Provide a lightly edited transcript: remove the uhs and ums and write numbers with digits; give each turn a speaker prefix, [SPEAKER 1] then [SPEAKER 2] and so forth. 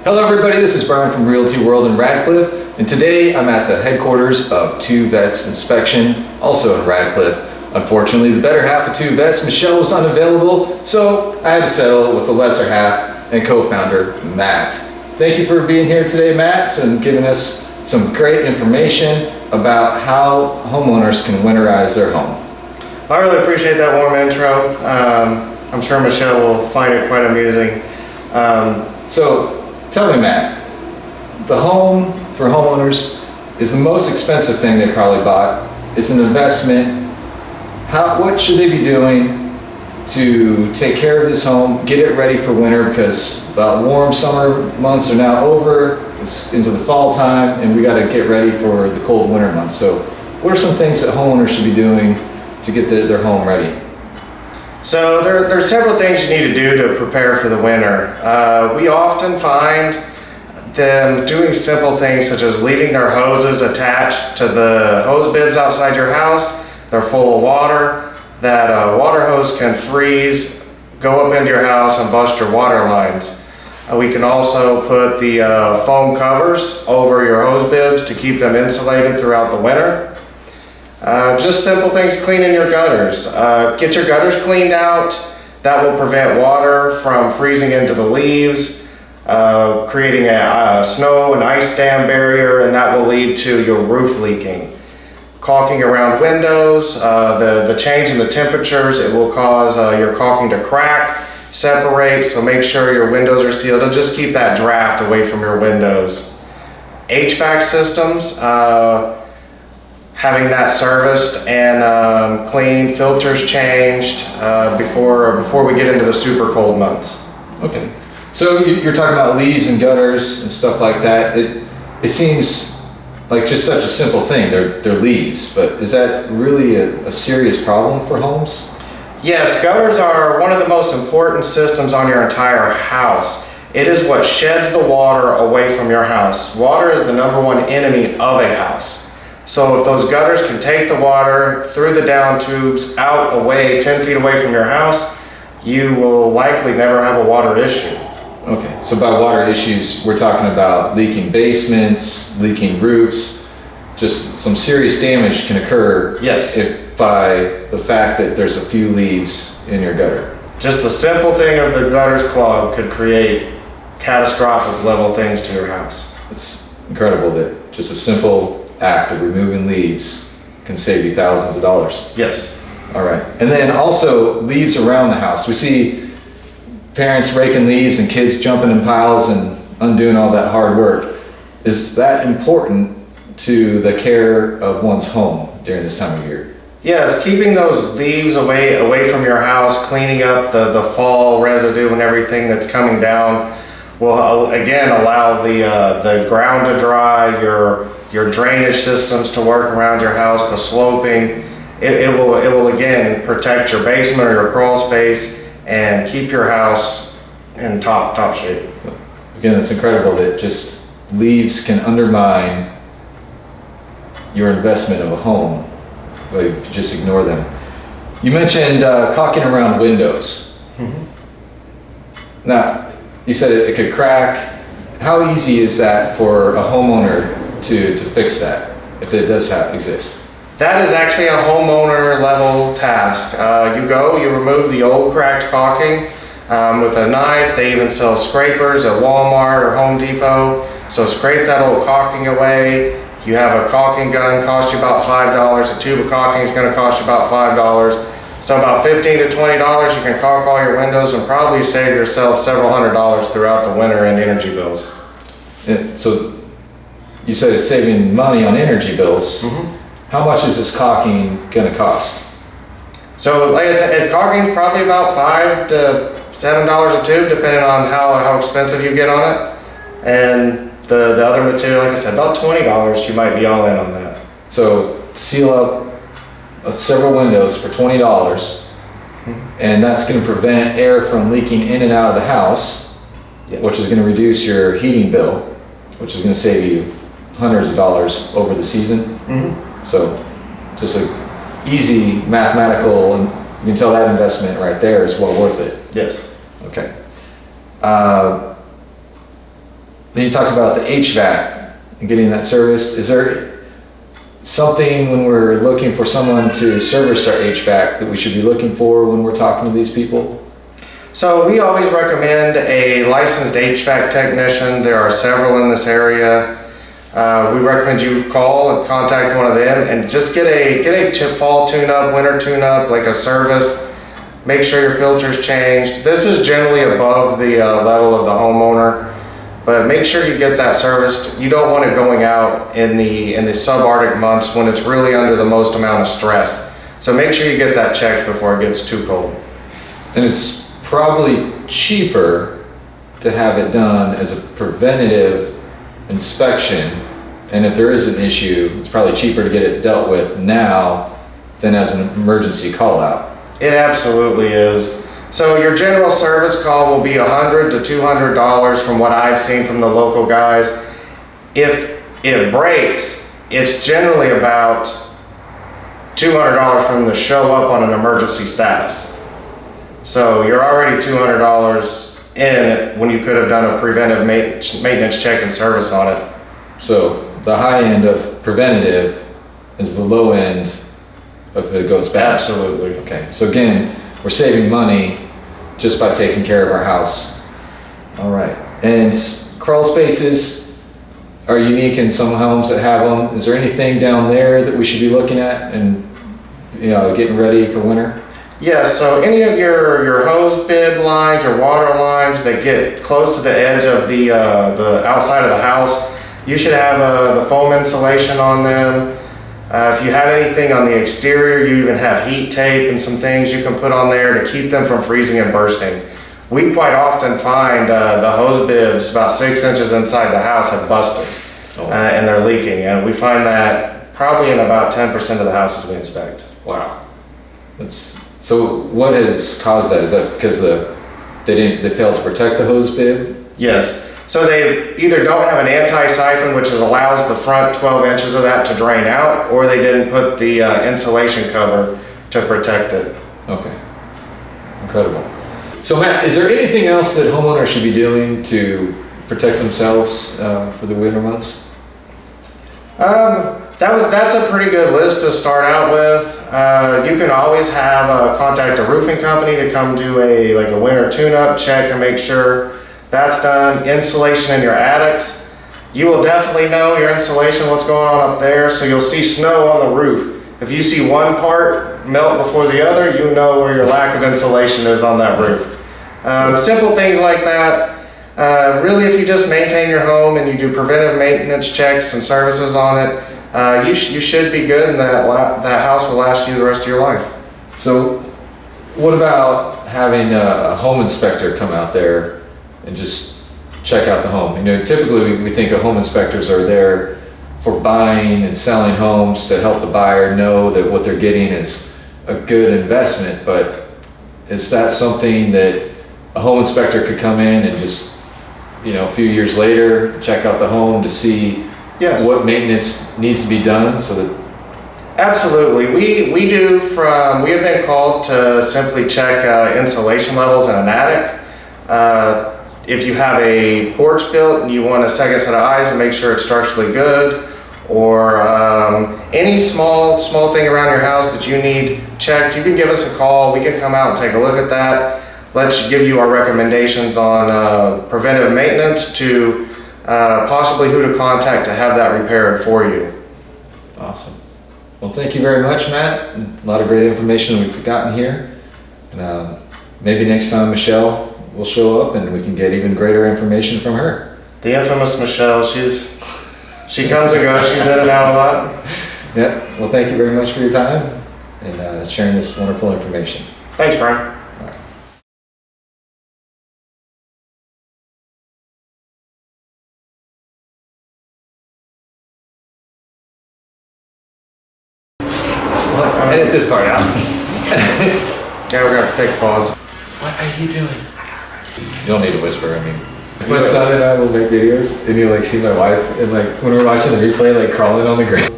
[SPEAKER 1] Hello everybody, this is Brian from Realty World in Radcliffe, and today I'm at the headquarters of Two Vets Inspection, also in Radcliffe. Unfortunately, the better half of Two Vets, Michelle, was unavailable, so I had to settle with the lesser half and co-founder, Matt. Thank you for being here today, Matt, and giving us some great information about how homeowners can winterize their home.
[SPEAKER 2] I really appreciate that warm intro. I'm sure Michelle will find it quite amusing.
[SPEAKER 1] So tell me, Matt, the home for homeowners is the most expensive thing they probably bought. It's an investment. What should they be doing to take care of this home, get it ready for winter, because the warm summer months are now over, it's into the fall time, and we got to get ready for the cold winter months. So what are some things that homeowners should be doing to get their home ready?
[SPEAKER 2] So there's several things you need to do to prepare for the winter. We often find them doing simple things such as leaving their hoses attached to the hose bibs outside your house. They're full of water. That water hose can freeze, go up into your house and bust your water lines. We can also put the foam covers over your hose bibs to keep them insulated throughout the winter. Just simple things, cleaning your gutters. Get your gutters cleaned out. That will prevent water from freezing into the leaves, creating a snow and ice dam barrier, and that will lead to your roof leaking. Caulking around windows, the change in the temperatures, it will cause your caulking to crack, separate, so make sure your windows are sealed and just keep that draft away from your windows. HVAC systems, having that serviced and cleaned, filters changed before we get into the super cold months.
[SPEAKER 1] Okay, so you're talking about leaves and gutters and stuff like that. It seems like just such a simple thing. They're leaves, but is that really a serious problem for homes?
[SPEAKER 2] Yes, gutters are one of the most important systems on your entire house. It is what sheds the water away from your house. Water is the #1 enemy of a house. So if those gutters can take the water through the down tubes out away 10 feet away from your house, you will likely never have a water issue.
[SPEAKER 1] Okay, so by water issues, we're talking about leaking basements, leaking roofs, just some serious damage can occur.
[SPEAKER 2] Yes.
[SPEAKER 1] By the fact that there's a few leaves in your gutter.
[SPEAKER 2] Just the simple thing of the gutters clogged could create catastrophic level things to your house.
[SPEAKER 1] It's incredible that just a simple act of removing leaves can save you thousands of dollars.
[SPEAKER 2] Yes.
[SPEAKER 1] All right. And then also leaves around the house. We see parents raking leaves and kids jumping in piles and undoing all that hard work. Is that important to the care of one's home during this time of year?
[SPEAKER 2] Yes, keeping those leaves away from your house, cleaning up the fall residue and everything that's coming down will again allow the ground to dry, your drainage systems to work around your house, the sloping. It will again protect your basement or your crawl space and keep your house in top shape.
[SPEAKER 1] Again, it's incredible that just leaves can undermine your investment of a home. If you just ignore them. You mentioned caulking around windows.
[SPEAKER 2] Mm-hmm.
[SPEAKER 1] Now, you said it could crack. How easy is that for a homeowner to fix that, if it does exist?
[SPEAKER 2] That is actually a homeowner level task. You remove the old cracked caulking with a knife. They even sell scrapers at Walmart or Home Depot. So scrape that old caulking away. You have a caulking gun, costs you about $5. A tube of caulking is going to cost you about $5. So about $15 to $20, you can caulk all your windows and probably save yourself several $100s throughout the winter and energy bills.
[SPEAKER 1] So you said it's saving money on energy bills.
[SPEAKER 2] Mm-hmm.
[SPEAKER 1] How much is this caulking going to cost?
[SPEAKER 2] So like I said, caulking is probably about $5 to $7 a tube, depending on how expensive you get on it. And the other material, like I said, about $20, you might be all in on that.
[SPEAKER 1] So seal up several windows for $20, and that's going to prevent air from leaking in and out of the house, yes, which is going to reduce your heating bill, which is going to save you hundreds of dollars over the season.
[SPEAKER 2] Mm-hmm.
[SPEAKER 1] So just a easy mathematical, and you can tell that investment right there is well worth it.
[SPEAKER 2] Yes.
[SPEAKER 1] Okay. Then you talked about the HVAC and getting that serviced. Is there something when we're looking for someone to service our HVAC that we should be looking for when we're talking to these people?
[SPEAKER 2] So we always recommend a licensed HVAC technician. There are several in this area. We recommend you call and contact one of them and just get a fall tune-up, winter tune-up, like a service. Make sure your filter's changed. This is generally above the level of the homeowner, but make sure you get that serviced. You don't want it going out in the subarctic months when it's really under the most amount of stress. So make sure you get that checked before it gets too cold.
[SPEAKER 1] And it's probably cheaper to have it done as a preventative inspection, and if there is an issue, it's probably cheaper to get it dealt with now than as an emergency call out.
[SPEAKER 2] It absolutely is. So your general service call will be $100 to $200 from what I've seen from the local guys. If it breaks, it's generally about $200 from the show up on an emergency status. So you're already $200 in when you could have done a preventive maintenance check and service on it.
[SPEAKER 1] So the high end of preventative is the low end of if it goes bad.
[SPEAKER 2] Absolutely.
[SPEAKER 1] Okay, so again, we're saving money just by taking care of our house. All right, and crawl spaces are unique in some homes that have them. Is there anything down there that we should be looking at and getting ready for winter?
[SPEAKER 2] Yes, so any of your hose bib lines, your water lines that get close to the edge of the outside of the house, you should have the foam insulation on them. If you have anything on the exterior, you even have heat tape and some things you can put on there to keep them from freezing and bursting. We quite often find the hose bibs about 6 inches inside the house have busted and they're leaking, and we find that probably in about 10% of the houses we inspect.
[SPEAKER 1] Wow. So what has caused that? Is that because they failed to protect the hose bib?
[SPEAKER 2] Yes. So they either don't have an anti-siphon, which allows the front 12 inches of that to drain out, or they didn't put the insulation cover to protect it.
[SPEAKER 1] Okay. Incredible. So Matt, is there anything else that homeowners should be doing to protect themselves for the winter months?
[SPEAKER 2] That's a pretty good list to start out with. You can always have contact a roofing company to come do a winter tune-up check and make sure that's done. Insulation in your attics. You will definitely know your insulation, what's going on up there. So you'll see snow on the roof. If you see one part melt before the other, you know where your lack of insulation is on that roof. Simple things like that. Really, if you just maintain your home and you do preventive maintenance checks and services on it, you should be good, and that house will last you the rest of your life.
[SPEAKER 1] So what about having a home inspector come out there and just check out the home? Typically we think of home inspectors are there for buying and selling homes to help the buyer know that what they're getting is a good investment, but is that something that a home inspector could come in and just, a few years later, check out the home to see what maintenance needs to be done so that...
[SPEAKER 2] Absolutely. We have been called to simply check insulation levels in an attic. If you have a porch built and you want a second set of eyes to make sure it's structurally good, or any small thing around your house that you need checked, you can give us a call. We can come out and take a look at that. Let's give you our recommendations on preventive maintenance to possibly who to contact to have that repaired for you.
[SPEAKER 1] Awesome. Well, thank you very much, Matt. A lot of great information we've gotten here. And maybe next time Michelle will show up and we can get even greater information from her.
[SPEAKER 2] The infamous Michelle, she comes and goes, she's in and out a lot.
[SPEAKER 1] Yeah, well, thank you very much for your time and sharing this wonderful information.
[SPEAKER 2] Thanks, Brian.
[SPEAKER 1] Edit this part out.
[SPEAKER 2] Yeah, we're gonna have to take a pause.
[SPEAKER 1] What are you doing? You don't need to whisper. My son and I will make videos, and you'll see my wife, and when we're watching the replay, crawling on the ground.